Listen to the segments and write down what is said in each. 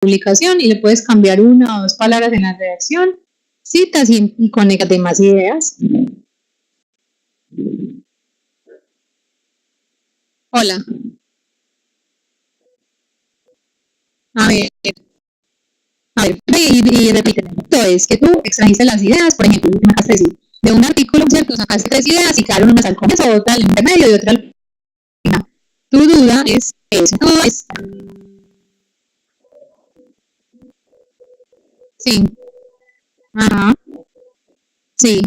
publicación y le puedes cambiar una o dos palabras en la redacción, citas y conéctate más ideas. Hola. A ver, y repíteme. Entonces, que tú extrajiste las ideas, por ejemplo, me acabas de decir, de un artículo, ¿cierto? Sacaste tres ideas y quedaron unas al comienzo, otra al intermedio y otra al final. Tu duda es eso, no es. Sí, ajá, sí,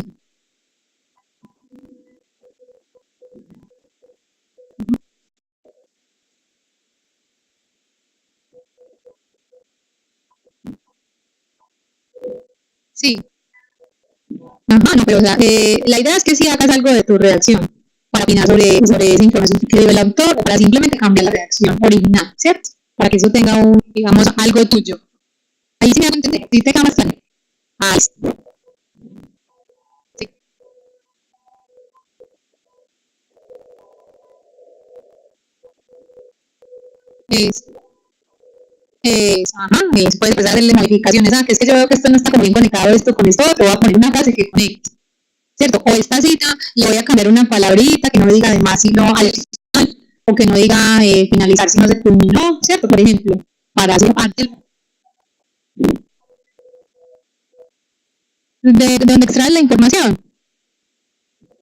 sí. Ajá, no, pero o sea, la idea es que sí hagas algo de tu redacción para opinar sobre esa información que dio el autor o para simplemente cambiar la redacción original, ¿cierto? Para que eso tenga un, digamos, algo tuyo. Ahí sí me hago entender, sí te queda bastante. Ah, sí, es, ajá, puedes empezar a hacerle modificaciones. Ah, que es que yo veo que esto no está como bien conectado esto con esto, te voy a poner una frase que conecte, ¿cierto? O esta cita le voy a cambiar una palabrita que no diga además sino al final, o que no diga finalizar si no se terminó, ¿cierto? Por ejemplo, para hacer parte de donde extrae la información.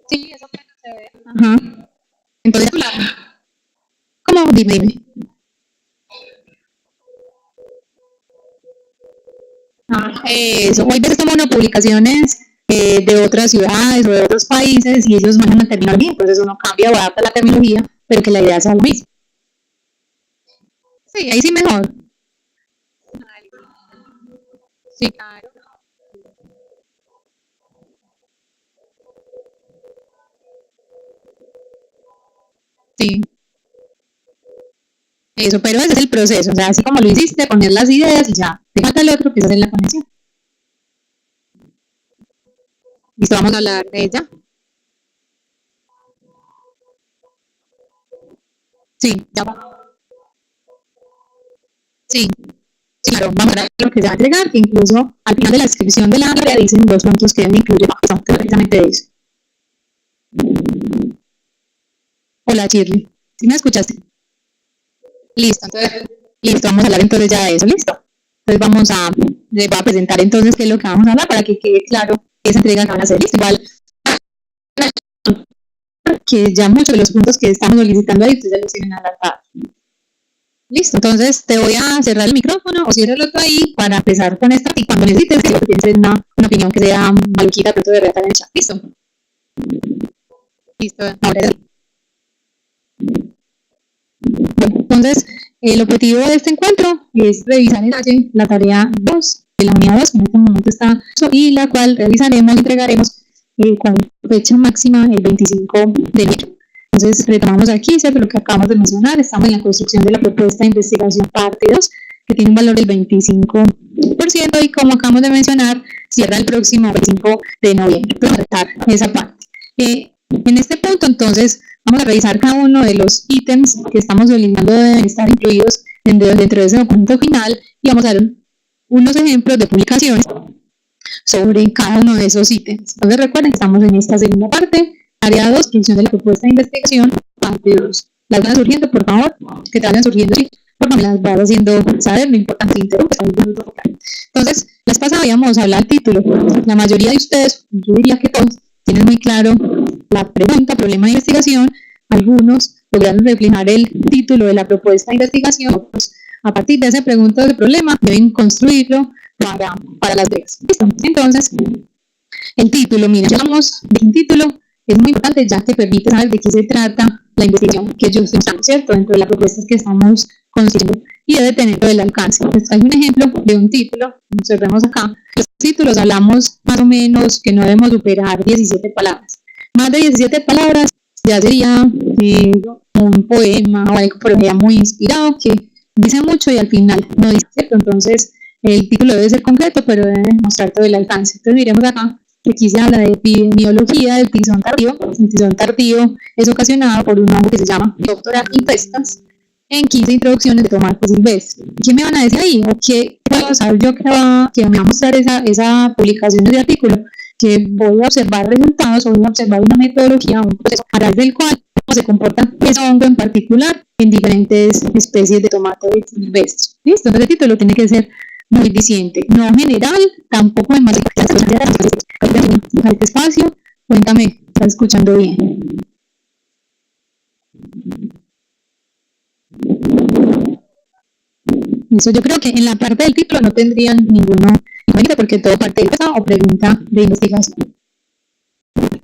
Sí, eso apenas se ve. Ajá. Entonces, ¿cómo? Dime. Ah, eso. Hoy veces toman publicaciones de otras ciudades o de otros países y ellos manejan el término bien, entonces uno cambia o adapta la terminología, pero que la idea sea la misma. Sí, ahí sí mejor. Sí, claro. Sí, eso, pero ese es el proceso, o sea, así como lo hiciste, poner las ideas y ya, te falta el otro que es hacer la conexión. Listo, vamos a hablar de ella. Sí, ya va. Sí, sí, claro, vamos a ver lo que se va a entregar, que incluso al final de la descripción de la área dicen los puntos que deben incluir, son precisamente de eso. Hola, Shirley, ¿sí me escuchaste? Listo, entonces, listo, vamos a hablar entonces ya de eso, listo. Entonces les voy a presentar entonces qué es lo que vamos a hablar para que quede claro esa entrega que van a hacer, listo. Igual que ya muchos de los puntos que estamos solicitando ahí, ustedes ya los tienen adaptados. Listo, entonces te voy a cerrar el micrófono o cierra el otro ahí para empezar con esta y cuando necesites que tienes una opinión que sea maluquita, pero de redactar en el chat. Listo, listo. Ahora, bueno, entonces, el objetivo de este encuentro es revisar en detalle la tarea 2 de la unidad 2, que en este momento está, y la cual realizaremos y entregaremos con fecha máxima el 25 de enero. Entonces, retomamos aquí, ¿cierto? Lo que acabamos de mencionar, estamos en la construcción de la propuesta de investigación parte 2, que tiene un valor del 25%, y como acabamos de mencionar, cierra el próximo 25 de noviembre. Vamos a tratar esa parte. En este punto, entonces, vamos a revisar cada uno de los ítems que estamos solicitando deben estar incluidos dentro de ese documento final y vamos a dar unos ejemplos de publicaciones sobre cada uno de esos ítems. Entonces recuerden que estamos en esta segunda parte, área 2, producción de la propuesta de investigación, parte 2. Las van surgiendo, por favor, que te vayan surgiendo, sí, por favor, las vas haciendo saber, no importa si interrumpes. Entonces, les pasada habíamos hablado del título. La mayoría de ustedes, yo diría que todos, tienen muy claro la pregunta, problema de investigación. Algunos lograron reflejar el título de la propuesta de investigación. Pues, a partir de esa pregunta del problema, deben construirlo para las becas. ¿Listo? Entonces, el título, mira, hablamos del título, es muy importante ya que permite saber de qué se trata la investigación que yo estoy usando, ¿cierto? Dentro de las propuestas que estamos construyendo y debe tener el alcance. Entonces, hay un ejemplo de un título, observemos acá. Los títulos hablamos más o menos que no debemos superar 17 palabras. Más de 17 palabras ya sería un poema o algo por ejemplo muy inspirado que dice mucho y al final no dice, ¿cierto? Entonces, el título debe ser concreto, pero debe mostrar todo el alcance. Entonces, miremos acá que aquí se habla de epidemiología del tizón tardío. El tizón tardío es ocasionado por un hongo que se llama Doctora infestas. en 15 introducciones de tomate silvestre. ¿Qué me van a decir ahí? ¿O qué puedo saber yo que me va a mostrar esa publicación de artículo? Que voy a observar resultados o voy a observar una metodología, un proceso a través del cual se comporta ese hongo en particular en diferentes especies de tomate silvestre. ¿Listo? Entonces el título tiene que ser muy diciente, no general, tampoco en base a este espacio. Cuéntame, ¿estás escuchando bien? Eso yo creo que en la parte del título no tendrían ninguno inconveniente porque todo parte de esa o pregunta de investigación.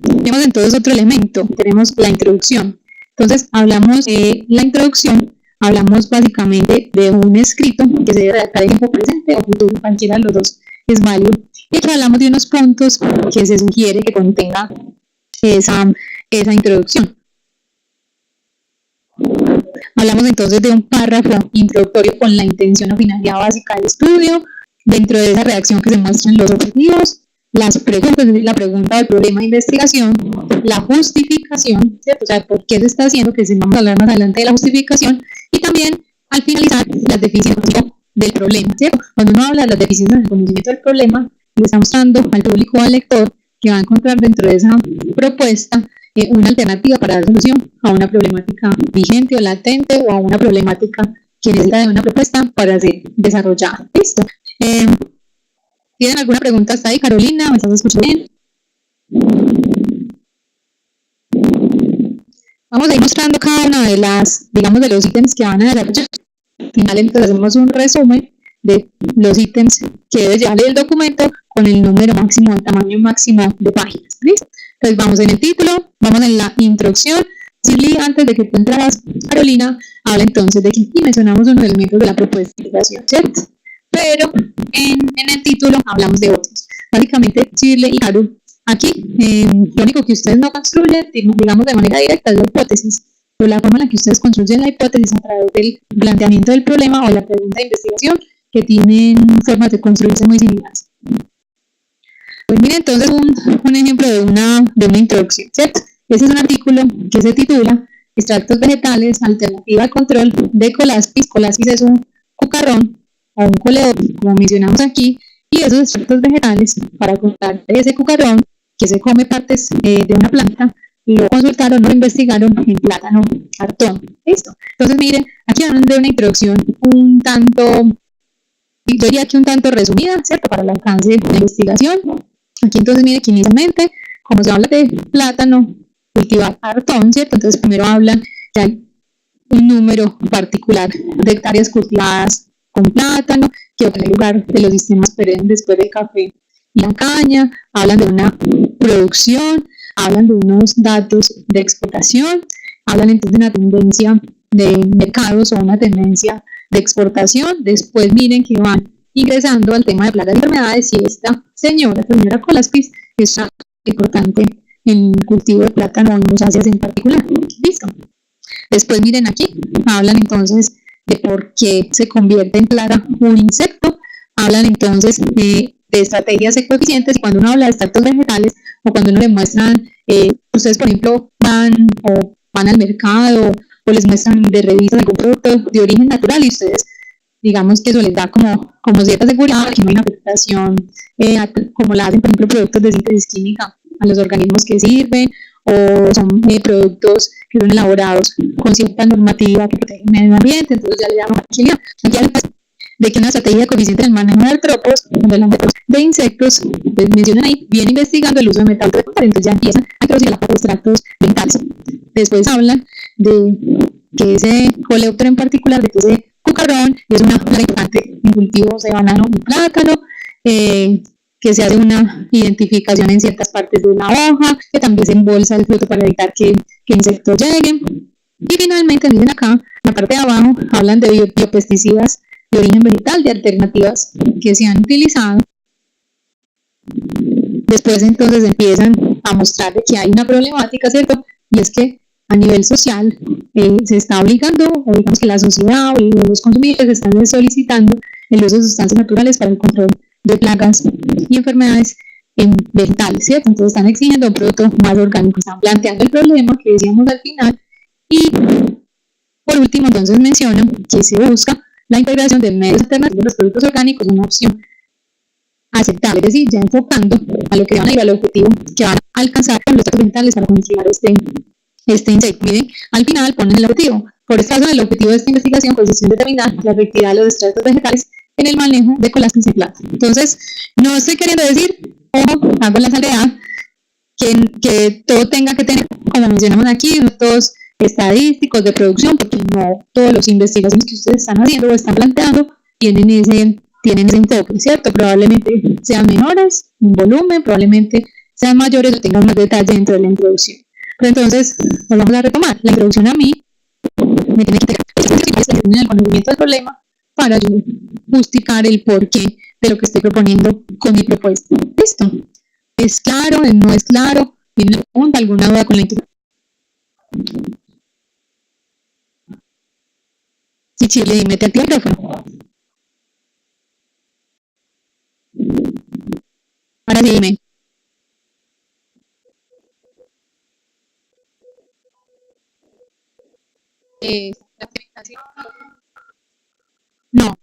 Tenemos entonces otro elemento, tenemos la introducción. Entonces hablamos de la introducción, hablamos básicamente de un escrito que se debe redactar en tiempo presente o futuro, cualquiera de los dos es válido. Y aquí hablamos de unos puntos que se sugiere que contenga esa introducción. Hablamos entonces de un párrafo introductorio con la intención o finalidad básica del estudio. Dentro de esa redacción que se muestran los objetivos, las preguntas, es decir, la pregunta del problema de investigación, la justificación, ¿cierto? O sea, por qué se está haciendo, que vamos a hablar más adelante de la justificación, y también al finalizar las deficiencias del problema, ¿cierto? Cuando uno habla de las deficiencias del conocimiento del problema, le está mostrando al público o al lector que va a encontrar dentro de esa propuesta una alternativa para dar solución a una problemática vigente o latente o a una problemática que necesita de una propuesta para ser desarrollada. ¿Listo? ¿Tienen alguna pregunta hasta ahí, Carolina? ¿Me estás escuchando bien? Vamos a ir mostrando cada una de las, digamos, de los ítems que van a desarrollar. Al final, entonces, hacemos un resumen de los ítems que debe llevar el documento con el número máximo, el tamaño máximo de páginas. ¿Listo? Entonces, vamos en el título, vamos en la introducción. Silly, antes de que tú entraras, Carolina, habla entonces de que aquí mencionamos unos elementos de la propuesta de investigación, ¿cierto? Pero en el título hablamos de otros. Básicamente, Shirley y Haru, aquí lo único que ustedes no construyen, digamos de manera directa, es la hipótesis. Pero la forma en la que ustedes construyen la hipótesis a través del planteamiento del problema o la pregunta de investigación, que tienen formas de construirse muy similares. Pues miren entonces un ejemplo de una introducción, ¿cierto? Ese es un artículo que se titula Extractos vegetales, alternativa al control de colaspis. Colaspis es un cucarrón o un coleóptero, como mencionamos aquí, y esos extractos vegetales, para contar de ese cucarrón que se come partes de una planta, lo consultaron o investigaron en plátano cartón. ¿Listo? Entonces miren, aquí hablan de una introducción un tanto, yo diría que un tanto resumida, ¿cierto? Para el alcance de la investigación. Aquí entonces miren que inicialmente, como se habla de plátano, cultivar cartón, ¿cierto? Entonces primero hablan que hay un número particular de hectáreas cultivadas con plátano, que ocupa el lugar de los sistemas perennes después del café y la caña, hablan de una producción, hablan de unos datos de exportación, hablan entonces de una tendencia de mercados o una tendencia de exportación. Después miren que van ingresando al tema de plagas y enfermedades, y esta señora Colaspis es importante en el cultivo de plátano en rosáceas en particular. ¿Listo? Después miren aquí, hablan entonces de por qué se convierte en plaga un insecto, hablan entonces de estrategias ecoeficientes, y cuando uno habla de extractos vegetales o cuando uno le muestran, ustedes por ejemplo van al mercado o les muestran de revistas algún producto de origen natural y ustedes digamos que eso les da como cierta seguridad, que no hay una afectación como la hacen por ejemplo productos de síntesis química a los organismos que sirven, o son productos que son elaborados con cierta normativa que protege el medio ambiente, entonces ya le damos tranquilidad. De que una estrategia eficiente del manejo de artrópodos, de insectos, pues mencionan ahí, viene investigando el uso de metal de entonces ya empiezan a introducir los extractos vegetales. Después hablan de que ese coleóptero en particular, de que ese cucarrón es una plaga importante en cultivos de banano y plátano, que se hace una identificación en ciertas partes de una hoja, que también se embolsa el fruto para evitar que insectos lleguen. Y finalmente, miren acá, en la parte de abajo, hablan de biopesticidas de origen vegetal, de alternativas que se han utilizado. Después entonces empiezan a mostrar que hay una problemática, ¿cierto? Y es que a nivel social se está obligando, o digamos que la sociedad o los consumidores están solicitando el uso de sustancias naturales para el control de plagas y enfermedades en vegetales, ¿cierto? Entonces están exigiendo un producto más orgánico, están planteando el problema que decíamos al final, y Por último, entonces menciona que se busca la integración de medios alternativos de los productos orgánicos en una opción aceptable, es decir, ya enfocando a lo que van a ir al objetivo que van a alcanzar con los datos ambientales para controlar este insecto. Miren, al final ponen el objetivo. Por esta razón, el objetivo de esta investigación consiste en determinar la efectividad de los extractos vegetales en el manejo de colapsos en plata. Entonces, no estoy queriendo decir, ojo, hago la salvedad, que todo tenga que tener, como mencionamos aquí, datos estadísticos de producción, porque no todas las investigaciones que ustedes están haciendo o están planteando tienen ese enfoque, ¿cierto? Probablemente sean menores en volumen, probablemente sean mayores o tengan más detalle dentro de la introducción. Pero entonces, pues vamos a retomar. La introducción a mí me tiene que tener el conocimiento del problema para yo justificar el porqué de lo que estoy proponiendo con mi propuesta. ¿Listo? ¿Es claro? ¿No es claro? ¿Tiene pregunta? ¿Alguna duda con la introducción? Sí, Chile, mete el micrófono. Ahora sí, dime. La presentación. No.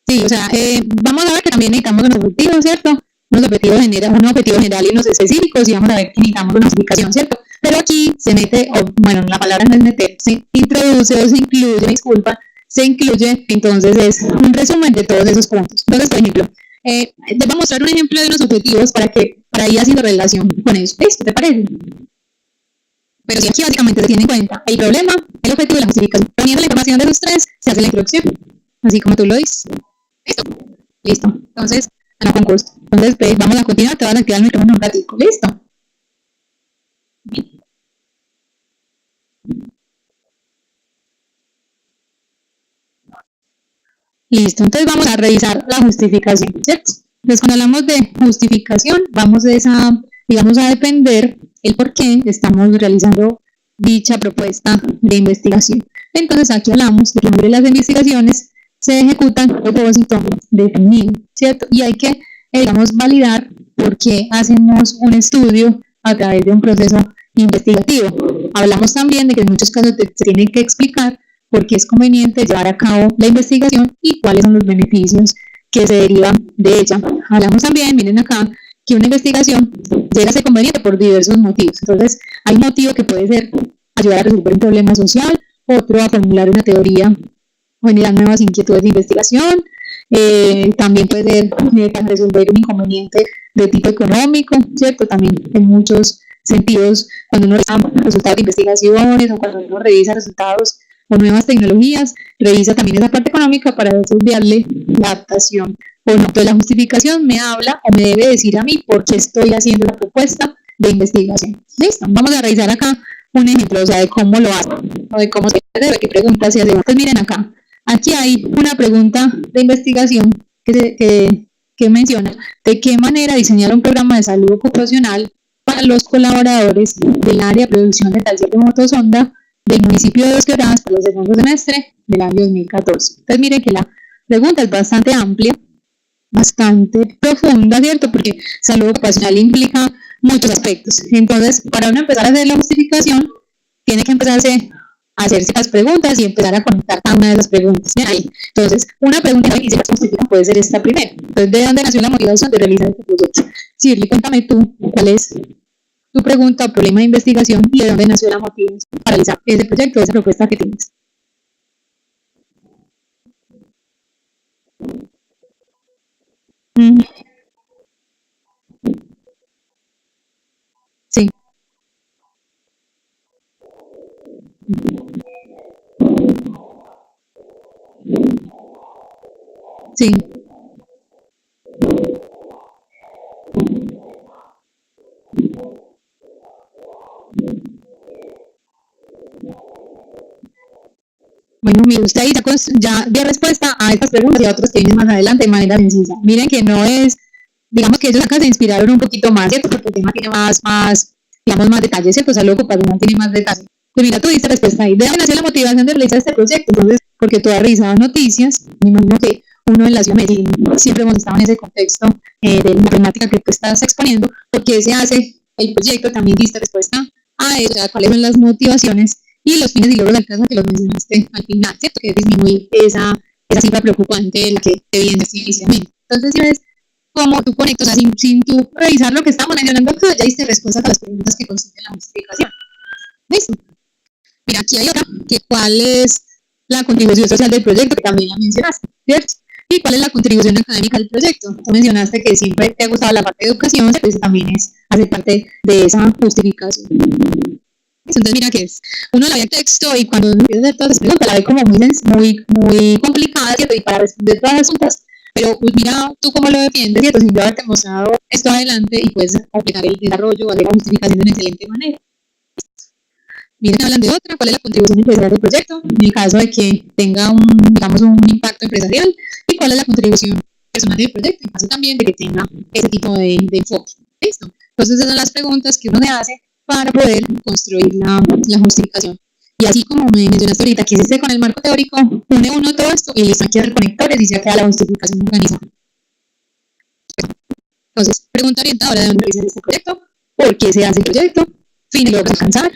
Sí, o sea, vamos a ver que también necesitamos unos objetivos, ¿cierto? Un objetivo general y unos específicos, y vamos a ver que necesitamos una explicación, ¿cierto? Pero aquí se mete, bueno, la palabra no es meter, se introduce o se incluye, disculpa, se incluye, entonces es un resumen de todos esos puntos. Entonces, por ejemplo, te voy a mostrar un ejemplo de unos objetivos para ir haciendo relación con eso. ¿Listo? ¿Te parece? Pero si aquí básicamente se tiene en cuenta el problema, el objetivo y la justificación. Teniendo la información de los tres, se hace la introducción, así como tú lo dices. ¿Listo? Listo. Entonces, no con gusto. Entonces, pues, vamos a continuar. Te vas a activar el micrófono un ratito. ¿Listo? Listo. Entonces, vamos a revisar la justificación, ¿cierto? Entonces, cuando hablamos de justificación, vamos a depender el por qué estamos realizando dicha propuesta de investigación. Entonces, aquí hablamos de que las investigaciones se ejecutan con un propósito definido, ¿cierto? Y hay que, digamos, validar por qué hacemos un estudio a través de un proceso investigativo. Hablamos también de que en muchos casos se tiene que explicar por qué es conveniente llevar a cabo la investigación y cuáles son los beneficios que se derivan de ella. Hablamos también, miren acá, que una investigación llega a ser conveniente por diversos motivos. Entonces, hay un motivo que puede ser ayudar a resolver un problema social, otro a formular una teoría o generar nuevas inquietudes de investigación, también puede ser para resolver un inconveniente de tipo económico, ¿cierto? También en muchos sentidos, cuando uno revisa resultados de investigaciones o cuando uno revisa resultados o nuevas tecnologías, revisa también esa parte económica para estudiarle la adaptación o no. Entonces, la justificación me habla o me debe decir a mí por qué estoy haciendo la propuesta de investigación. ¿Listo? Vamos a revisar acá un ejemplo, o sea, de cómo lo hace o de cómo se debe, qué preguntas se hacen. Entonces, miren acá. Aquí hay una pregunta de investigación que menciona de qué manera diseñar un programa de salud ocupacional para los colaboradores del área de producción de taller de motosonda del municipio de Dos Quebradas para el segundo semestre del año 2014. Entonces miren que la pregunta es bastante amplia, bastante profunda, ¿cierto? Porque salud ocupacional implica muchos aspectos. Entonces, para uno empezar a hacer la justificación, tiene que empezarse a hacerse las preguntas y empezar a conectar cada una de las preguntas. Ahí. Entonces, una pregunta que se justifica puede ser esta primera. Entonces, ¿de dónde nació la motivación de realizar este proyecto? Shirley, cuéntame tú, ¿cuál es tu pregunta o problema de investigación y de dónde nació la motivación para realizar ese proyecto, esa propuesta que tienes? Sí, sí. Bueno, mire, usted ahí ya dio respuesta a estas preguntas y a otros que vienen más adelante de manera sencilla. Miren que no es, digamos que ellos acá se inspiraron un poquito más, ¿cierto? Porque el tema tiene digamos, más detalles, ¿cierto? O sea, luego para tiene más detalles. Pues mira, tú diste respuesta ahí. ¿De dónde nació la motivación de realizar este proyecto? Entonces, porque tú has revisado noticias, me imagino que uno en la ciudad de Medellín siempre hemos estado en ese contexto de la problemática que tú estás exponiendo, porque se hace el proyecto, también diste respuesta a eso, a cuáles son las motivaciones y los fines y logros del caso que los mencionaste al final, ¿cierto? Que es disminuir esa cifra preocupante de la que te vienes inicialmente. Entonces, si ves cómo tú conectas, o sea, sin tú revisar lo que estamos mencionando acá, ya diste respuesta a las preguntas que constituyen la justificación. ¿Listo? Mira, aquí hay otra, que cuál es la contribución social del proyecto, que también la mencionaste, ¿cierto? ¿Y cuál es la contribución académica del proyecto? Tú mencionaste que siempre te ha gustado la parte de educación, pues también hace parte de esa justificación. Entonces, mira que es, uno la ve el texto y cuando empieza a hacer todas las preguntas, la ve como muy complicada, ¿cierto? Y para responder todas las preguntas, pero pues, mira tú cómo lo defiendes, ¿cierto? Sin yo haberte mostrado esto adelante y puedes aplicar el desarrollo, hacer la justificación de una excelente manera. Miren, hablan de otra, ¿cuál es la contribución empresarial del proyecto? En el caso de que tenga digamos, un impacto empresarial, y cuál es la contribución personal del proyecto, en caso también de que tenga ese tipo de enfoque. ¿Listo? Entonces, esas son las preguntas que uno se hace para poder construir la justificación. Y así como me mencionaste ahorita que hiciste con el marco teórico, une uno todo esto y listo, aquí hay conectores y ya queda la justificación organizada. Entonces, pregunta orientadora de dónde realizar este proyecto, por qué se hace el proyecto, fin y logros a alcanzar,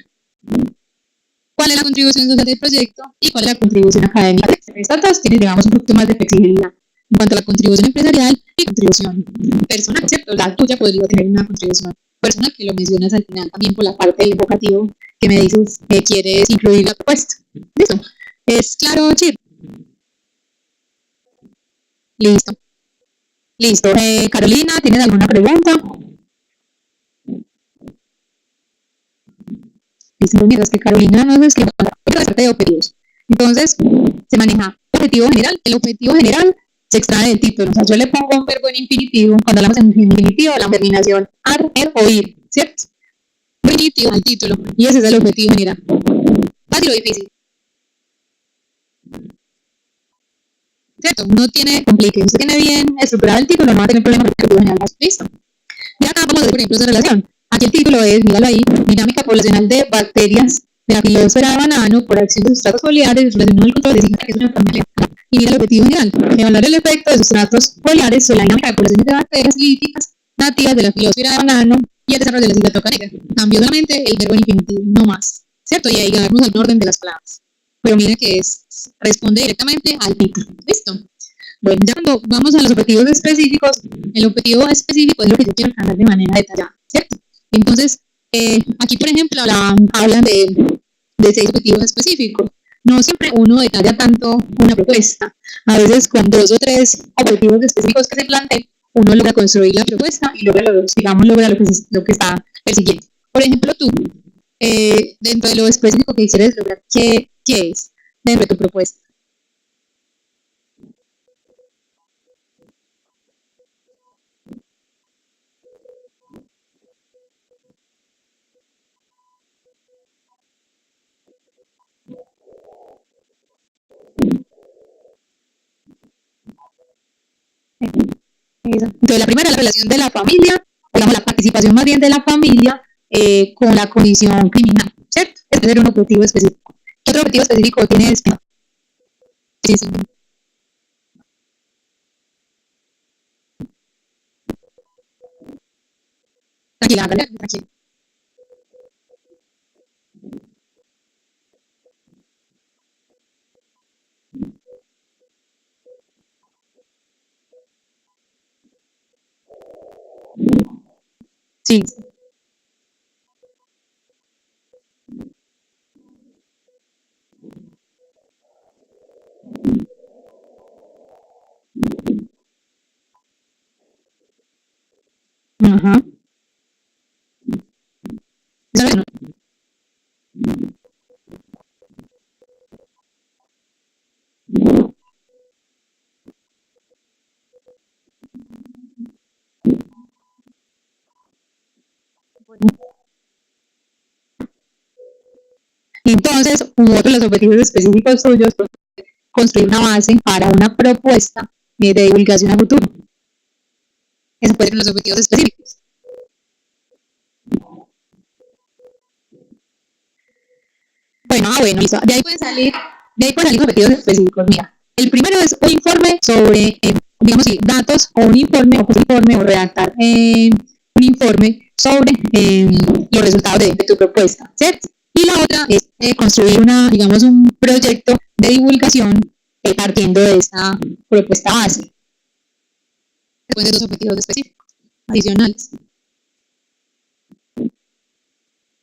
cuál es la contribución social del proyecto y cuál es la contribución académica. Estas dos tienen, digamos, un poquito más de flexibilidad en cuanto a la contribución empresarial y contribución personal, ¿cierto? La tuya podría tener una contribución personal que lo mencionas al final también por la parte del evocativo que me dices que quieres incluir la propuesta. ¿Listo? ¿Es claro, Chip? Listo. Listo. Carolina, ¿tienes alguna pregunta? Listo, mientras que Carolina nos escribe la parte de objetivos. Entonces, se maneja objetivo general. El objetivo general se extrae del título. O sea, yo le pongo un verbo en infinitivo. Cuando hablamos en infinitivo, la terminación ar, o ir, ¿cierto? Infinitivo al título. Y ese es el objetivo general. ¿Fácil o difícil? ¿Cierto? No tiene complique. Usted tiene bien estructurado el título, no va a tener problemas con el objetivo general. Listo. Y acá vamos a ver, por ejemplo, esa relación. Aquí el título es, míralo ahí, dinámica poblacional de bacterias de la filosfera de banano por acción de sustratos foliares relacionado al control de signos que es una enfermedad. Y mira el objetivo general, evaluar el efecto de sustratos foliares sobre la dinámica de poblaciones de bacterias líticas nativas de la filosfera de banano y el desarrollo de la ciclotoca negra. Cambio solamente el verbo en infinitivo, no más. ¿Cierto? Y ahí ganamos al orden de las palabras. Pero mira que responde directamente al título. ¿Listo? Bueno, ya cuando vamos a los objetivos específicos, el objetivo específico es lo que yo quiero alcanzar de manera detallada, ¿cierto? Entonces, aquí, por ejemplo, hablan de 6 objetivos específicos. No siempre uno detalla tanto una propuesta. A veces con 2 o 3 objetivos específicos que se planteen, uno logra construir la propuesta y logra lo que está persiguiendo. Por ejemplo, tú, dentro de lo específico que quieres lograr, ¿qué es dentro de tu propuesta? Entonces, la primera es la relación de la familia, digamos, la participación más bien de la familia con la condición criminal, ¿cierto? Este es un objetivo específico. ¿Qué otro objetivo específico tienes? Sí, sí. Tranquila, tranquila. Sí. Ajá. Bueno, entonces, otro de los objetivos específicos suyos es construir una base para una propuesta de divulgación a futuro. Esos pueden ser los objetivos específicos. Bueno, bueno, listo. De ahí pueden salir objetivos específicos. Mira, El primero es un informe sobre, digamos así, datos o un informe o redactar un informe sobre los resultados de tu propuesta, ¿cierto? Y la otra es construir digamos, un proyecto de divulgación partiendo de esta propuesta base. Después de dos objetivos específicos adicionales.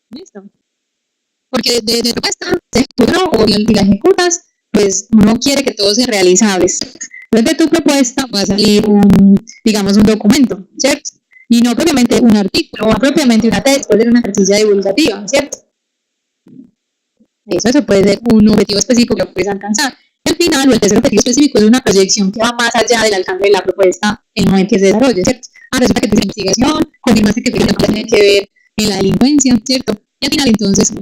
Listo. Porque de propuesta se ejecuta y la ejecutas, pues uno quiere que todo sea realizable. Entonces de tu propuesta va a salir digamos, un documento, ¿cierto? Y no propiamente un artículo, o propiamente una tesis, puede ser una cartilla divulgativa, ¿cierto? Eso puede ser un objetivo específico que puedes alcanzar. El final, o el tercer objetivo específico, es una proyección que va más allá del alcance de la propuesta en el momento que se desarrolle, ¿cierto? Resulta que tu investigación, confirmaste que tiene que ver en la delincuencia, ¿cierto? Y al final, entonces,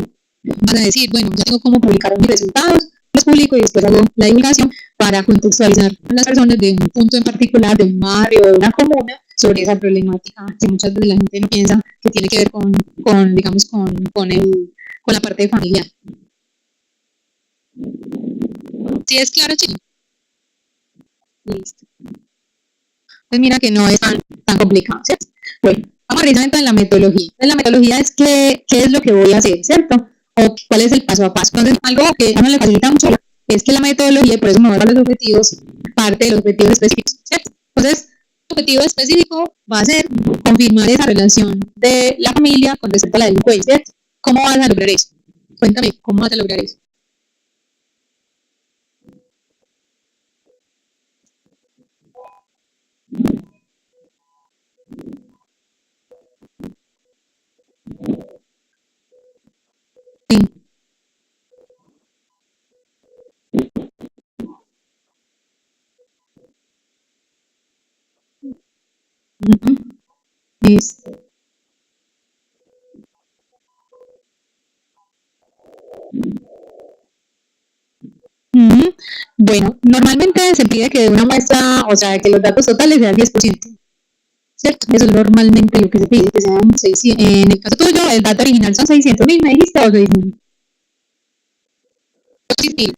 vas a decir, bueno, ya tengo cómo publicar mis resultados, los publico y después hago la divulgación para contextualizar a las personas de un punto en particular, de un barrio, de una comuna, sobre esa problemática que muchas veces la gente no piensa que tiene que ver digamos, con la parte familiar. ¿Sí es claro, Chile? Listo. Pues mira que no es tan complicado, ¿cierto? Bueno, vamos a revisar entonces la metodología. Entonces, la metodología es qué es lo que voy a hacer, ¿cierto? O cuál es el paso a paso. Entonces, algo que a uno le facilita mucho es que la metodología, y por eso me voy a dar los objetivos, parte de los objetivos específicos, ¿cierto? Entonces, el objetivo específico va a ser confirmar esa relación de la familia con respecto a la delincuencia, ¿cierto? ¿Cómo vas a lograr eso? Cuéntame, ¿cómo vas a lograr eso? Sí. Uh-huh. Listo. Uh-huh. Bueno, normalmente se pide que de una muestra, o sea, que los datos totales sean 10%, ¿cierto? Eso es normalmente lo que se pide, que sean 600. En el caso tuyo, el dato original son 600.000, me dijiste, o 6.000. 6.000.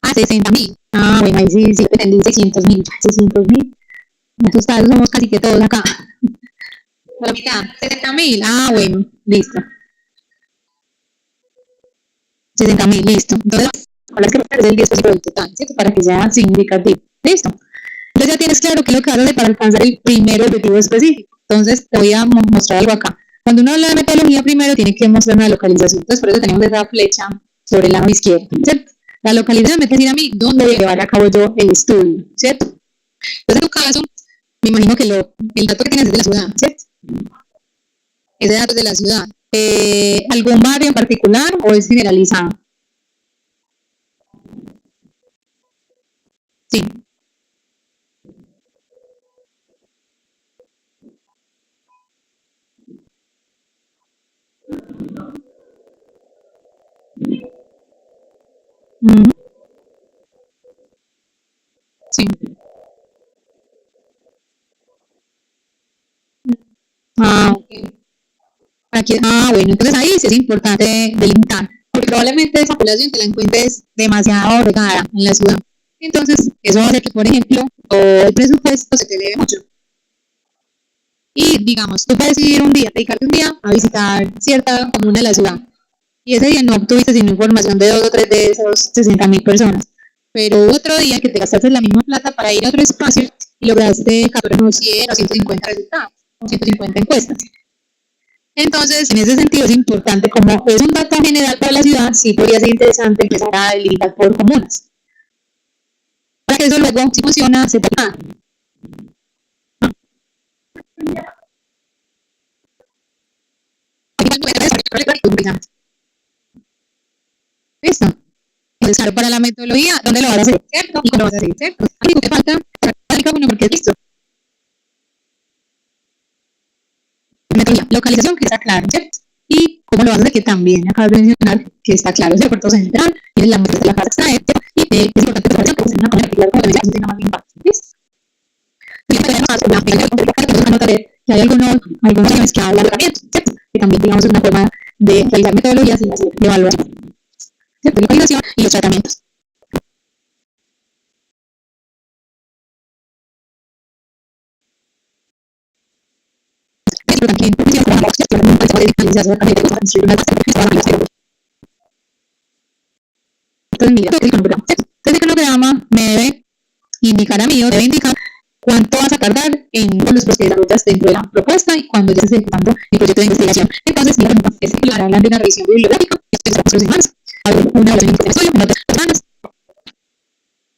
Ah, 60.000. Ah, bueno, ahí sí, sí, entendí 600.000. 600.000. Esos casos somos casi que todos acá. La mitad, 60.000. Ah, bueno, listo. 60.000, listo. Entonces, con las que es el 10% del total, ¿cierto? Para que sea significativo. Listo. Entonces ya tienes claro qué es lo que vas a hacer para alcanzar el primer objetivo específico. Entonces te voy a mostrar algo acá. Cuando uno habla de metodología, primero tiene que mostrar una localización. Entonces por eso tenemos esa flecha sobre el lado izquierdo, ¿cierto? La localización me tiene que decir a mí dónde voy a llevar a cabo yo el estudio, ¿cierto? Entonces en tu caso, me imagino que el dato que tienes es de la ciudad, ¿cierto? Ese dato es de la ciudad. ¿Algún barrio en particular o es generalizado? Sí. Mm, sí. Ah, ok. Bueno, entonces ahí sí es importante delimitar, porque probablemente esa población te la encuentres demasiado regada en la ciudad. Entonces, eso hace que, por ejemplo, todo el presupuesto se te eleve mucho. Y digamos, tú puedes ir un día, dedicarte un día a visitar cierta comuna de la ciudad. Y ese día no obtuviste sino información de dos o tres de esos 60.000 personas. Pero otro día que te gastaste la misma plata para ir a otro espacio y lograste capturar unos 100 o 150 resultados, o 150 encuestas. Entonces, en ese sentido es importante, como es un dato general para la ciudad, sí podría ser interesante empezar a delimitar por comunas. Para que eso luego, si funciona, se pueda. Listo. Entonces, claro, para la metodología, ¿dónde lo vas a hacer? ¿Cierto? ¿Y cómo lo vas a hacer? ¿Cierto? Algo que falta, bueno, porque es listo. Metodología, localización, que está claro, ¿cierto? Y cómo lo vas a hacer, que también acabas de mencionar, que está claro, es el puerto central, tienes la muestra de la casa extraer, y es importante que se una con particular, como te decía, tenga más impacto. ¿Listo? Y además, una nota de que hay algunos temas que hablan de herramientas, ¿cierto? Que también, digamos, es una forma de realizar metodologías y de evaluación, ¿cierto? Localización y los tratamientos. pero también entonces, mira, entonces el cronograma me debe indicar a mí, o debe indicar cuánto vas a tardar en los procesos que desarrollas dentro de la propuesta y cuando ya estés ejecutando el proyecto de investigación. Entonces, mira, es similar, hablan de una revisión bibliográfica, que es 4 semanas, a ver, una evaluación de estudio, en otras semanas,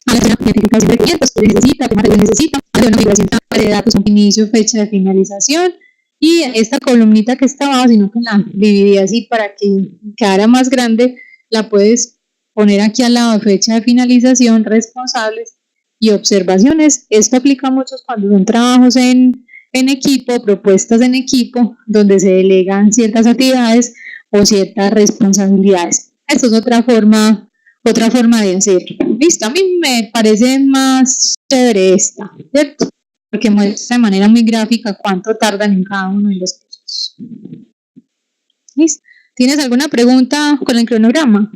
a la identificación de requerimientos que necesita, qué material necesita, a una configuración de datos con inicio, fecha de finalización, y esta columnita que está abajo, sino que la dividí así para que quedara más grande, la puedes poner aquí al lado de fecha de finalización, responsables y observaciones. Esto aplica mucho cuando son trabajos en equipo, propuestas en equipo, donde se delegan ciertas actividades o ciertas responsabilidades. Esto es otra forma de hacerlo. Listo, a mí me parece más chévere esta, ¿cierto? Porque muestra de manera muy gráfica cuánto tardan en cada uno de los procesos. ¿Listo? ¿Tienes alguna pregunta con el cronograma?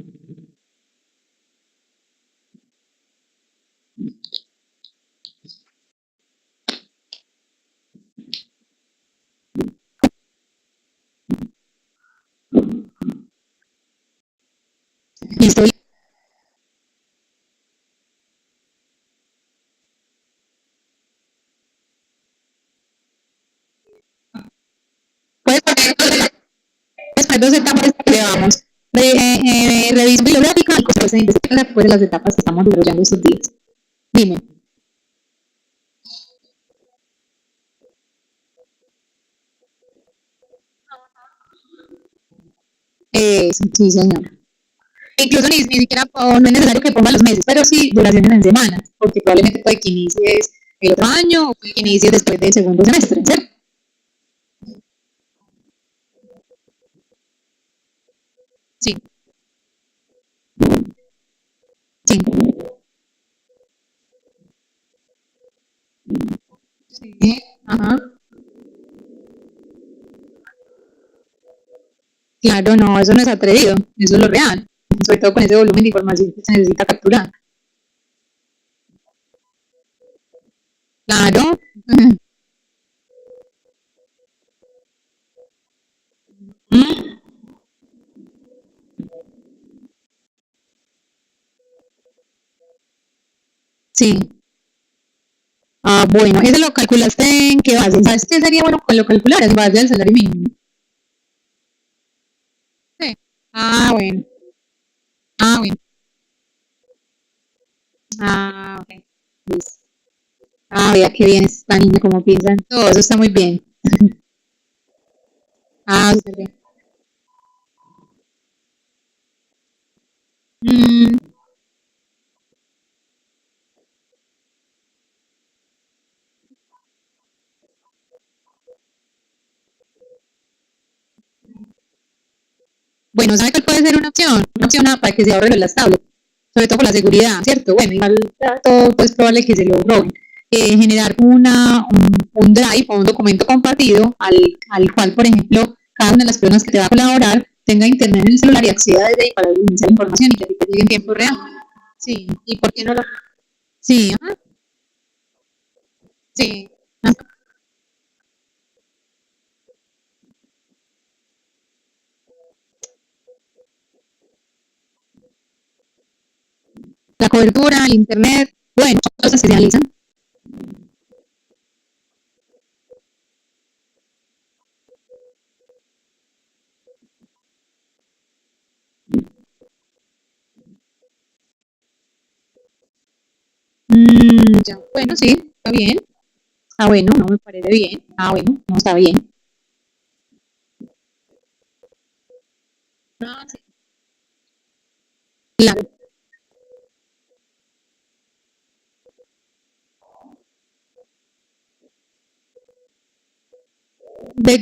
Listo. Puedes poner después 2 etapas que llevamos. Revisión bibliográfica y cosas de investigación después de las etapas que estamos desarrollando estos días. Dime. Sí, señora. Incluso ni siquiera no es necesario que ponga los meses, pero sí duraciones en semanas, porque probablemente puede que inicies el otro año o puede que inicies después del segundo semestre, ¿cierto? Sí, sí. Sí, ajá. Claro, no, eso no es atrevido, eso es lo real, sobre todo con ese volumen de información que se necesita capturar. Claro. Mm, sí. Ah, bueno, ¿ese lo calculaste en qué base? ¿Sabes qué sería bueno que lo calcularas en base del salario mínimo? Sí. Ah, bueno. Ah, bueno. Ah, ok. Listo. Ah, vea qué bien está niña, como piensan. Todo eso está muy bien. Ah, súper bien. Mm, bueno, ¿sabe cuál puede ser una opción? Una opción para que se ahorren las tablets, sobre todo por la seguridad, ¿cierto? Bueno, igual todo pues, es probable que se lo roben. Generar un drive o un documento compartido al cual, por ejemplo, cada una de las personas que te va a colaborar tenga internet en el celular y acceda desde ahí para iniciar información y que te llegue en tiempo real. Sí, ¿y por qué no lo? Sí, ajá, sí. Ajá. La cobertura, el internet, bueno, cosas que se realizan. Ya, bueno, sí, está bien. Ah, bueno, no me parece bien. Ah, bueno, no está bien. Ah, sí, claro.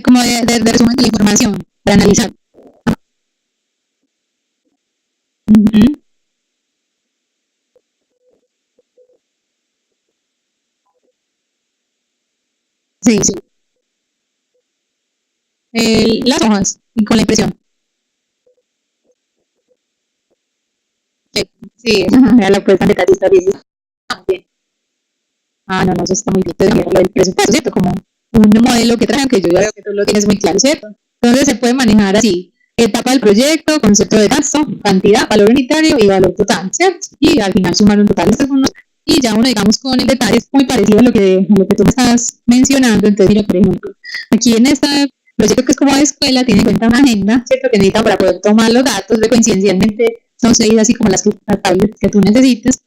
Como de resumen de la información para analizar. Ujú. Sí, sí. Las hojas y con la impresión. Sí, sí, ya la puesta en detallista. Ah, bien. Ah, no, no, eso está muy bien. Entonces, lo del presupuesto, ¿cierto? Como un modelo que traen, que yo ya veo que tú lo tienes muy claro, ¿cierto? Entonces se puede manejar así: etapa del proyecto, concepto de gasto, cantidad, valor unitario y valor total, ¿cierto? Y al final sumar un total de estos unos, y ya uno, digamos, con el detalle es muy parecido a lo que tú me estás mencionando. Entonces, mira, por ejemplo, aquí en este proyecto que es como de escuela, tiene en cuenta una agenda, ¿cierto? Que necesita para poder tomar los datos, de coincidencialmente son 6, así como las tablets que tú necesites.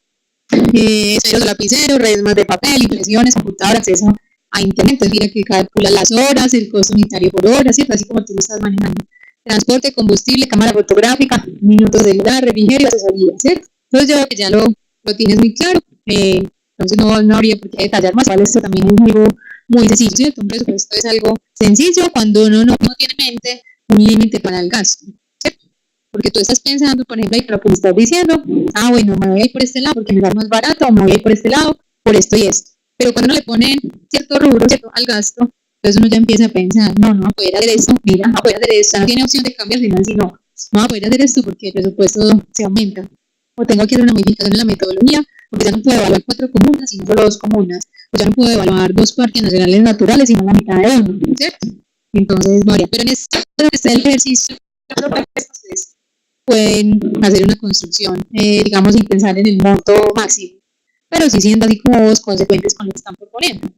Ceros de lapicero, redes más de papel, impresiones, computador, acceso a internet. Entonces, mira que calcula las horas, el costo unitario por hora, ¿cierto? Así como tú lo estás manejando. Transporte, combustible, cámara fotográfica, minutos de edad, refrigerio, asesoría, ¿cierto? Entonces, yo creo que ya lo tienes muy claro. Entonces, no habría por qué detallar más. Vale, esto también es algo muy sencillo, ¿cierto? Un presupuesto es algo sencillo cuando uno no tiene en mente un límite para el gasto, ¿cierto? Porque tú estás pensando, por ejemplo, ahí lo que me estás diciendo, bueno, me voy a ir por este lado porque me sale más barato, o me voy a ir por este lado por esto y esto. Pero cuando uno le pone cierto rubro, ¿cierto?, al gasto, entonces uno ya empieza a pensar, no va a poder hacer esto, mira, no va a poder hacer esto, no tiene opción de cambio al final, sino no va a poder hacer esto porque el presupuesto se aumenta. O tengo que hacer una modificación en la metodología, porque ya no puedo evaluar 4 comunas, sino solo 2 comunas. O ya no puedo evaluar 2 parques nacionales naturales, sino la mitad de uno, ¿cierto? Entonces, varía. Pero en este el ejercicio, ustedes pueden hacer una construcción, digamos, sin pensar en el monto máximo, pero sí siendo así como consecuentes con lo que están proponiendo.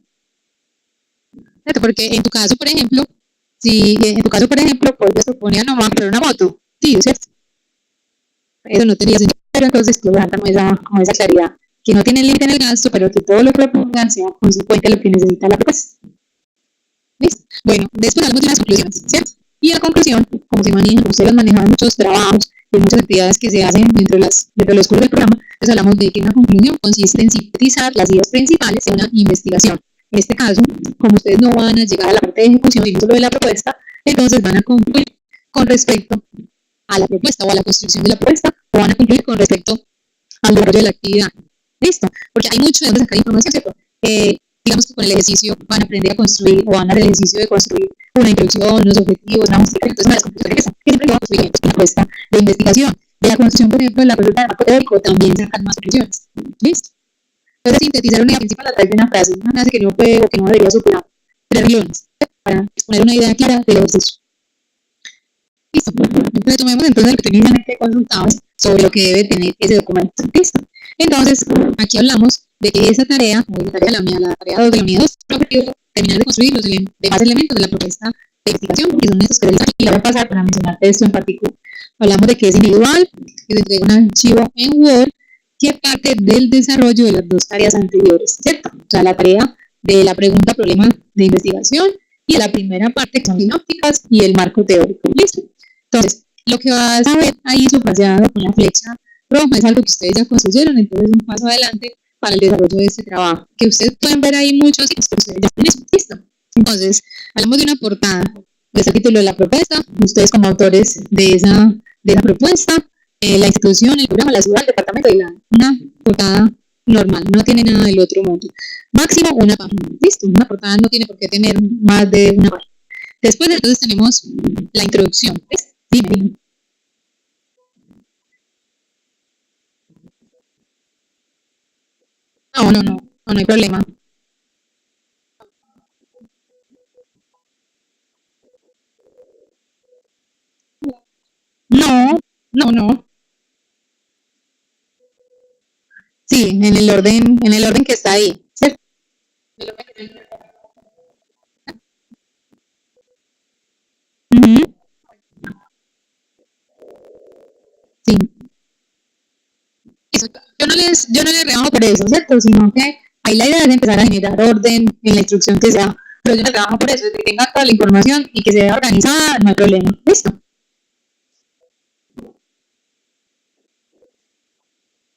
¿Cierto? Porque en tu caso, por ejemplo, si en tu caso, por ejemplo, pues proponía no comprar una moto, sí, ¿cierto? Eso no tenía sentido, pero entonces tú dan como esa claridad, que no tiene límite en el gasto, pero que todo lo que propongan sea consecuente a lo que necesita la propuesta. ¿Listo? Bueno, después hablamos de las conclusiones, ¿cierto? Y la conclusión, como se manejan, ustedes manejan muchos trabajos y muchas actividades que se hacen dentro de los cursos del programa. Entonces hablamos de que una conclusión consiste en sintetizar las ideas principales de una investigación. En este caso, como ustedes no van a llegar a la parte de ejecución, sino solo de la propuesta, entonces van a concluir con respecto a la propuesta o a la construcción de la propuesta, o van a concluir con respecto al desarrollo de la actividad. ¿Listo? Porque hay mucho de dónde sacar información, ¿cierto? Digamos que con el ejercicio van a aprender a construir, o van a hacer el ejercicio de construir una introducción, unos objetivos, una justificación. Entonces, una de las conclusiones que siempre vamos a construir una propuesta de investigación. De la construcción, por ejemplo, de la propuesta de marco teórico, también sacan más conclusiones. ¿Listo? Entonces, sintetizar una idea principal a través de una frase que no puede o que no debería superar 3 renglones, para exponer una idea clara del ejercicio. Listo. Entonces, tomemos entonces lo que tú inicialmente consultabas sobre lo que debe tener ese documento. Listo. Entonces, aquí hablamos de que esa tarea, o la tarea de la unidad, la tarea 2 de la unidad 2, el objetivo es terminar de construir los demás elementos de la propuesta de investigación, que son estos que realizar. Y la voy a pasar para mencionarte esto en particular. Hablamos de que es individual, que se entrega un archivo en Word, que parte del desarrollo de las 2 tareas anteriores, ¿cierto? O sea, la tarea de la pregunta problema de investigación y la primera parte, que son sinópticas y el marco teórico. ¿Listo? Entonces, lo que vas a ver ahí subrayado con la flecha roja es algo que ustedes ya construyeron, entonces un paso adelante para el desarrollo de este trabajo. Que ustedes pueden ver ahí muchos, pero ustedes ya tienen eso. ¿Listo? Entonces, hablamos de una portada, de ese título de la propuesta, ustedes como autores de esa propuesta, la institución, el programa, la ciudad, el departamento, y una portada normal, no tiene nada del otro mundo. Máximo una página. Listo, una portada no tiene por qué tener más de una página. Después entonces tenemos la introducción. ¿Ves? Dime. No hay problema. No. Sí, en el orden que está ahí, ¿cierto? Ujú. Sí, eso. Yo no les rebajo por eso, ¿cierto? Sino que ahí la idea es empezar a generar orden en la instrucción que sea. Pero yo no les rebajo por eso, es que tenga toda la información y que sea organizada, no hay problema. ¿Listo?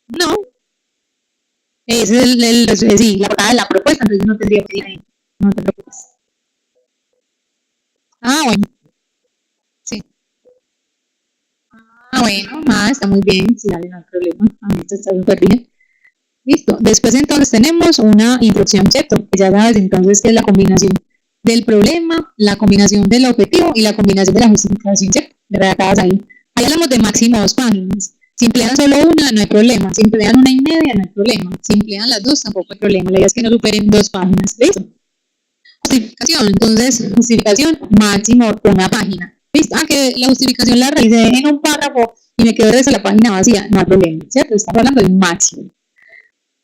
No, ese es sí, la portada de la propuesta, entonces no tendría que ir ahí. No te preocupes. Bueno, sí. Bueno, está muy bien, sí, dale, no hay problema. Esto está súper bien. Listo. Después entonces tenemos una introducción, ¿cierto? Que ya sabes entonces que es la combinación del problema, la combinación del objetivo y la combinación de la justificación, ¿cierto? Redactadas ahí. Ahí hablamos de máximo 2 páginas. Si emplean solo una, no hay problema. Si emplean 1 1/2, no hay problema. Si emplean las 2, tampoco hay problema. La idea es que no superen 2 páginas. ¿Listo? Justificación, entonces, justificación máximo una página. ¿Listo? Ah, que la justificación la realicé en un párrafo y me quedó el resto de la página vacía, no hay problema, ¿cierto? Estamos hablando de un máximo.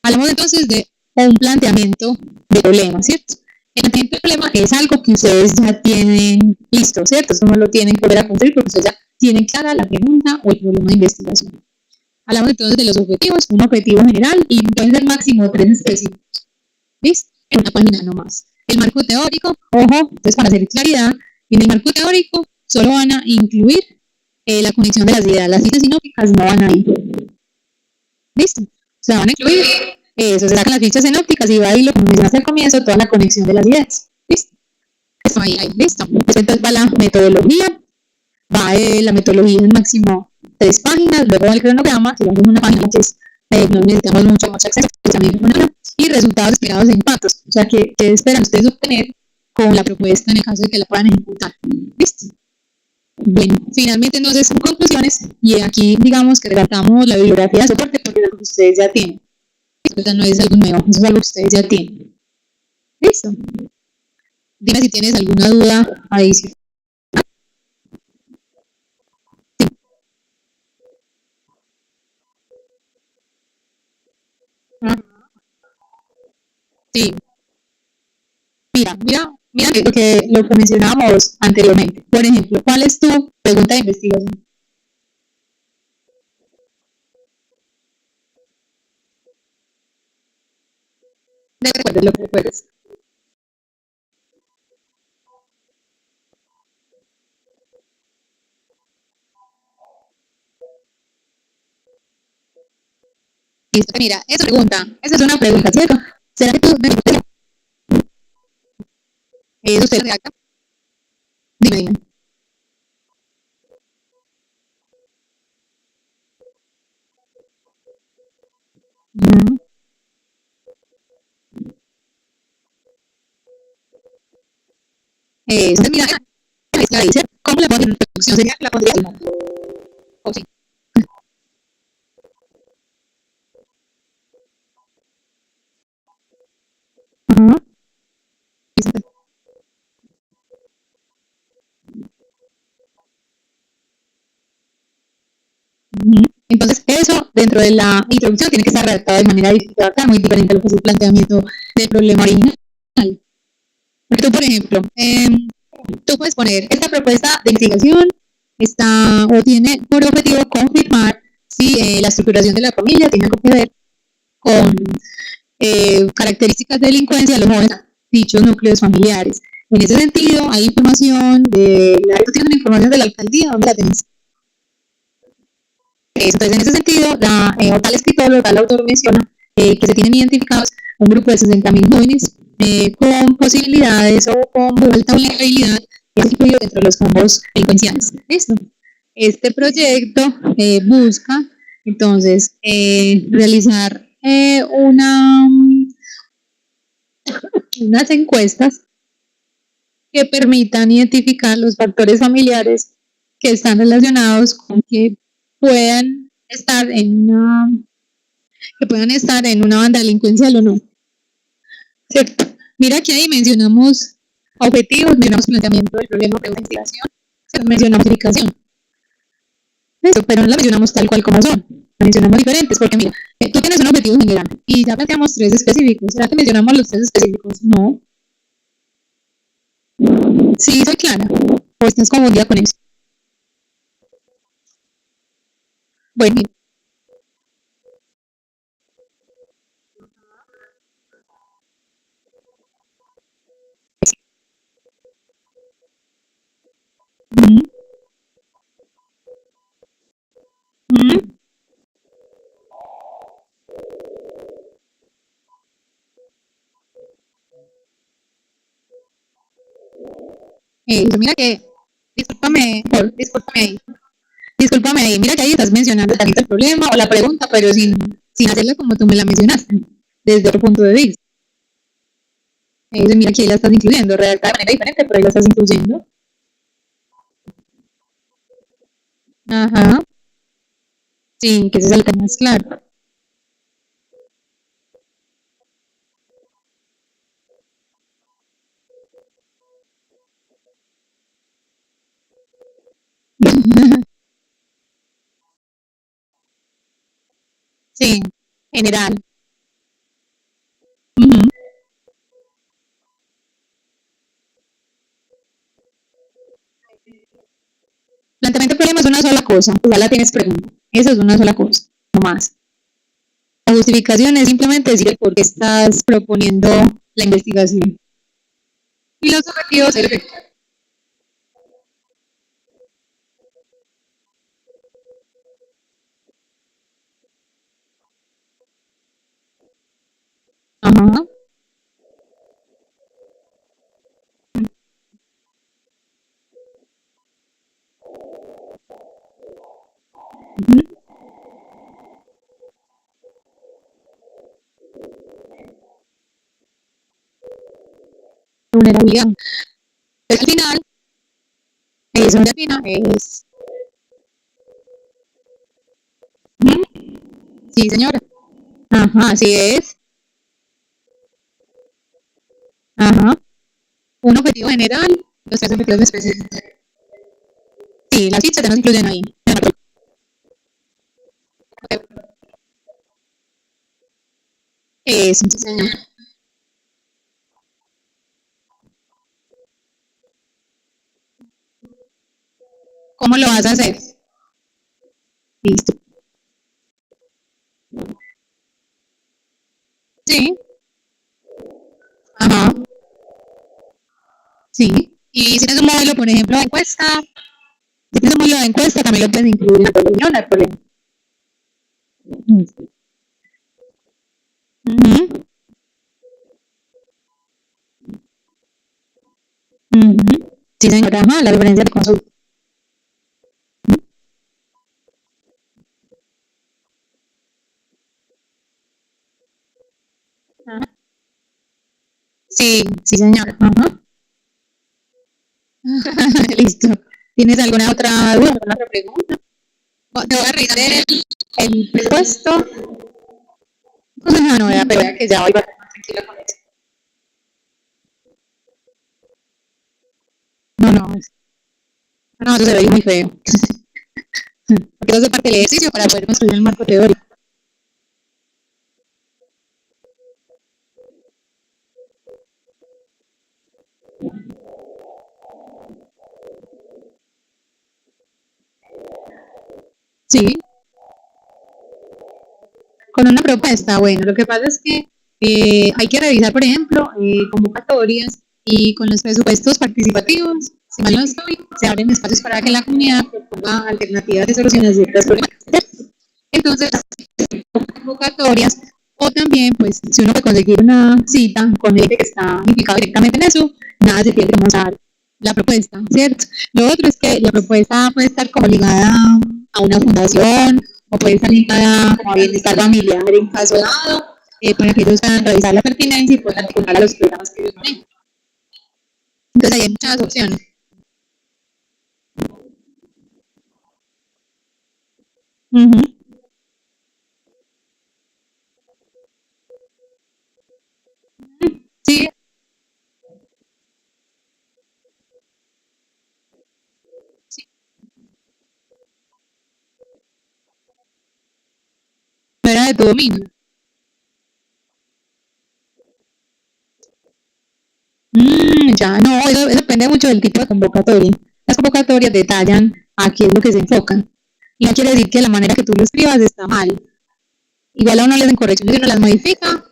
Hablamos entonces de un planteamiento de problema, ¿cierto? El planteamiento de problema es algo que ustedes ya tienen listo, ¿cierto? Esto no lo tienen que volver a construir porque ustedes ya tienen clara la pregunta o el problema de investigación. Hablamos entonces de los objetivos, un objetivo general y pueden ser máximo 3 específicos. ¿Listo? En una página nomás. El marco teórico, ojo, entonces para hacer claridad, en el marco teórico solo van a incluir la conexión de las ideas, las fichas sinópticas no van a ir. ¿Listo? O sea, van a incluir eso, se sacan las fichas sinópticas y va a ir, lo que mencionaste al comienzo, toda la conexión de las ideas. ¿Listo? Eso ahí, listo. Entonces va la metodología, va la metodología en máximo 3 páginas, luego va el cronograma, que va en una página que es, no necesitamos mucho acceso, y resultados esperados en patos, o sea, ¿qué esperan ustedes obtener con la propuesta en el caso de que la puedan ejecutar? ¿Listo? Bueno, finalmente entonces son conclusiones y aquí digamos que relatamos la bibliografía de soporte porque es algo que ustedes ya tienen. Eso no es algo nuevo, eso es algo que ustedes ya tienen. ¿Listo? Dime si tienes alguna duda adicional. Sí, mira lo que mencionábamos anteriormente. Por ejemplo, ¿cuál es tu pregunta de investigación? De recuerdes lo que recuerdes. Listo, mira, esa es una pregunta, ¿cierto? ¿Será que tú usted redacta? Dime. Uh-huh. Mira, la dice, ¿cómo la pondría en introducción? Sería la pondría o sí. Uh-huh. Uh-huh. Entonces, eso dentro de la introducción tiene que estar redactado de manera muy diferente a lo que es el planteamiento del problema original. Porque tú, por ejemplo, tú puedes poner esta propuesta de investigación está o tiene por objetivo confirmar si la estructuración de la familia tiene algo que ver con características de delincuencia de los jóvenes dichos núcleos familiares. En ese sentido, hay información de tú tienes la información de la alcaldía, ¿dónde la tenés? Entonces, en ese sentido, o tal escritor o tal autor menciona que se tienen identificados un grupo de 60.000 jóvenes con posibilidades o con alta vulnerabilidad que es incluido dentro de los combos delincuenciales. ¿Listo? Este proyecto busca entonces realizar unas encuestas que permitan identificar los factores familiares que están relacionados con puedan estar en una que puedan estar en una banda delincuencial o no. ¿Cierto? Mira que ahí mencionamos objetivos, mencionamos planteamiento del problema de investigación, mencionamos aplicación. Eso, pero no la mencionamos tal cual como son. La mencionamos diferentes, porque mira, tú tienes un objetivo general y ya planteamos 3 específicos. ¿Será que mencionamos los 3 específicos? No. Sí, soy clara. O estás confundida con eso. Bueno, uh-huh, uh-huh. Mira que, discúlpame ahí, mira que ahí estás mencionando tanto el problema o la pregunta, pero sin hacerla como tú me la mencionaste, desde otro punto de vista. Mira que ahí la estás incluyendo, redactada de manera diferente, pero ahí la estás incluyendo. Ajá, sí, que ese es el tema más claro. Sí, general. Ujú. Planteamiento de problema es una sola cosa, pues ya la tienes pregunta. Eso es una sola cosa, no más. La justificación es simplemente decir el por qué estás proponiendo la investigación. Y los objetivos, el efecto. Ajá. Ujú. Vulnerabilidad. Pues al final, eso defina es. Ujú. Sí, señora. Ajá, así es. Ajá. Un objetivo general, los tres objetivos específicos. Sí, las fichas ya nos incluyen ahí. Eso, sí, señor. ¿Cómo lo vas a hacer? Listo. Sí. Ajá. Sí. Y si tienes un modelo, por ejemplo, de encuesta, si tienes un modelo de encuesta, también lo puedes incluir en la reunión, no hay problema. Ujú. Ujú. Sí, señora. Ajá, la diferencia de consulta. Ajá. Sí, sí, señora. Ajá. Listo. ¿Tienes alguna otra duda, alguna otra pregunta? Te voy a revisar el presupuesto. Pues no, no, vea, pero vea que ya voy bastante más tranquila con eso. No, no, no, eso se ve muy feo. Porque eso es parte del ejercicio para poder construir el marco teórico. Sí, con una propuesta. Bueno, lo que pasa es que hay que revisar, por ejemplo, convocatorias y con los presupuestos participativos, si mal no estoy, se abren espacios para que la comunidad proponga alternativas de soluciones de ciertas problemáticas. Entonces, convocatorias o también, pues, si uno puede conseguir una cita con el que está implicado directamente en eso, nada se pierde como dar la propuesta, ¿cierto? Lo otro es que la propuesta puede estar como ligada a una fundación o puede estar ligada como a bienestar familiar en caso dado, para que ellos puedan revisar la pertinencia y puedan articular a los programas que ellos manejan. Entonces, hay muchas opciones. Uh -huh. Sí, sí, no era de tu dominio. Ya, no, eso depende mucho del tipo de convocatoria. Las convocatorias detallan a qué es lo que se enfocan. Y no quiere decir que la manera que tú lo escribas está mal. Igual a uno le hacen correcciones y uno las modifica.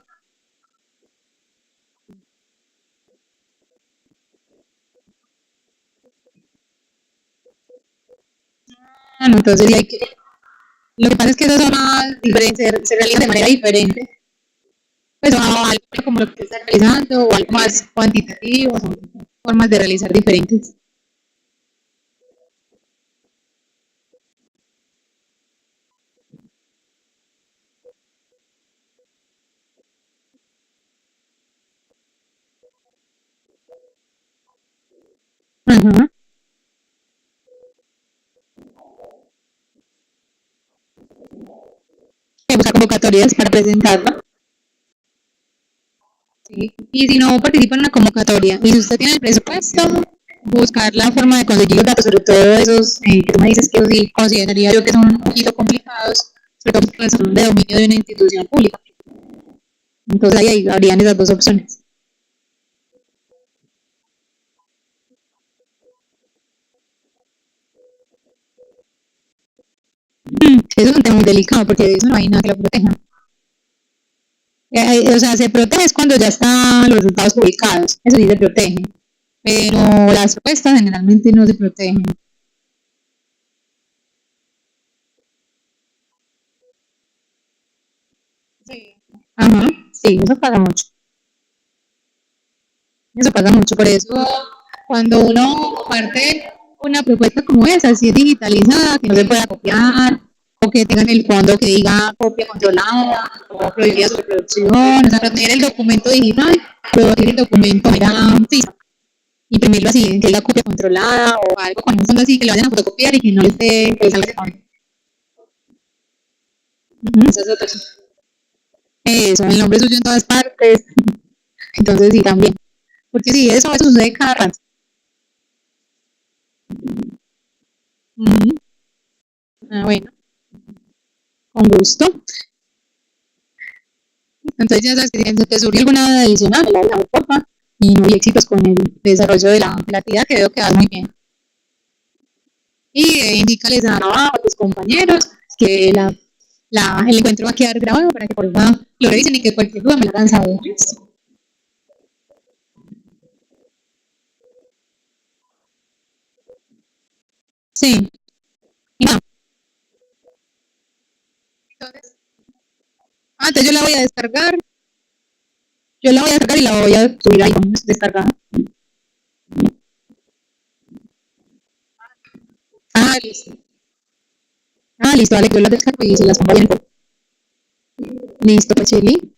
No, entonces sí hay que... Lo que pasa es que esas son más diferentes, se realizan de manera diferente. Pues o algo como lo que está realizando o algo más cuantitativo, son formas de realizar diferentes. Ajá. Buscar convocatorias para presentarla. ¿Sí? Y si no participa en una convocatoria y si usted tiene el presupuesto, buscar la forma de conseguir los datos, sobre todo esos que tú me dices que sí consideraría yo que son un poquito complicados, sobre todo porque son de dominio de una institución pública. Entonces ahí habrían esas dos opciones. Eso es un tema muy delicado porque de eso no hay nada que lo proteja. O sea, se protege es cuando ya están los resultados publicados, eso sí se protege, pero las propuestas generalmente no se protegen. Sí. Ajá, sí, eso pasa mucho, por eso cuando uno comparte una propuesta como esa, si es digitalizada, que no se pueda copiar, o que tengan el fondo que diga copia controlada, o prohibida su reproducción, o sea, proteger el documento digital, proteger el documento era físico, imprimirlo así, que es la copia controlada, o algo con un fondo así, que lo vayan a fotocopiar y que no le esté, que salga ese fondo. Eso es otra cosa. Eso, el nombre suyo en todas partes, entonces sí, también. Porque sí, eso sucede cada rato. Ujú. Ah, bueno, con gusto. Entonces ya sabes que si te surge alguna duda adicional, la hablamos, porfa. Y no, y éxitos con el desarrollo de la actividad, que veo que vas muy bien. Y indícales a tus compañeros que el encuentro va a quedar grabado para que por favor lo revisen y que cualquier duda me la hagan saber. Sí, y nada, entonces, entonces yo la voy a descargar, yo la voy a descargar y la voy a subir ahí descargada. Listo. Listo, vale, que yo la descargo y se las pongo bien. Listo, pues, Cheli.